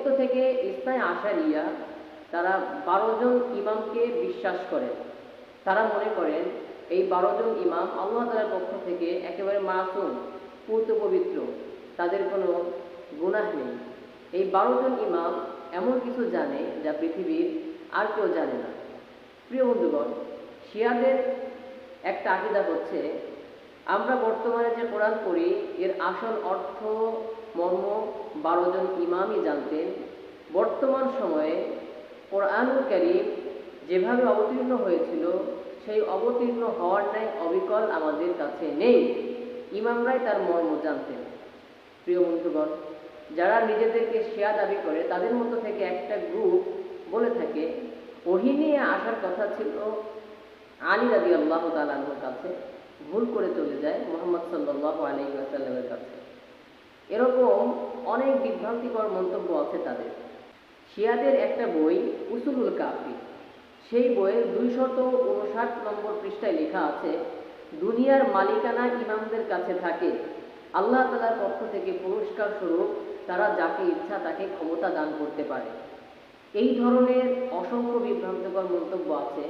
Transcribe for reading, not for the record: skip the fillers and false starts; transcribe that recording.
পক্ষ থেকে ইসনায়ে আশারিয়া তারা 12 জন ইমামকে বিশ্বাস করে। তারা মনে করেন এই 12 জন ইমাম আল্লাহ তাআলার পক্ষ থেকে একেবারে মাসুম, পূত পবিত্র, তাদের কোনো গুনাহ নেই। এই 12 জন ইমাম এমন কিছু জানে যা পৃথিবীর আর কেউ জানে না। প্রিয় বন্ধুগণ, শিয়াদের একটা আকীদা হচ্ছে আমরা বর্তমানে যে কোরআন পড়ি এর আসল অর্থ মর্ম 12 জন ইমামই জানতেন। বর্তমান সময়ে কোরআনুল কারীম যেভাবে অবতীর্ণ হয়েছিল সেই অবতীর্ণ হওয়ার ন্যায় অবিকল আমাদের কাছে নেই। ইমামরাই তার মর্ম জানতেন। প্রিয় বন্ধুগণ, যারা নিজেদেরকে শিয়া দাবি করে তাদের মধ্যে থেকে একটা গ্রুপ বলে থাকে ওহী নিয়ে আসার কথা ছিল আলী রাদিয়াল্লাহু তাআলা আনহুর কাছে, ভুল করে চলে যায় মুহাম্মদ সাল্লাল্লাহু আলাইহি ওয়াসাল্লামের কাছে। এরকম অনেক বিভ্রান্তিকর মন্তব্য আছে তাদের। শিয়াদের একটা বই উসুলুল কাফি, সেই বইয়ের 259 নম্বর পৃষ্ঠায় লেখা আছে দুনিয়ার মালিকানা ইমামদের কাছে থাকে। আল্লাহ তাআলার পক্ষ থেকে পুরস্কার স্বরূপ তারা যাকে ইচ্ছা তাকে ক্ষমতা দান করতে পারে। এই ধরনের অসংখ্য বিভ্রান্তিকর মন্তব্য আছে।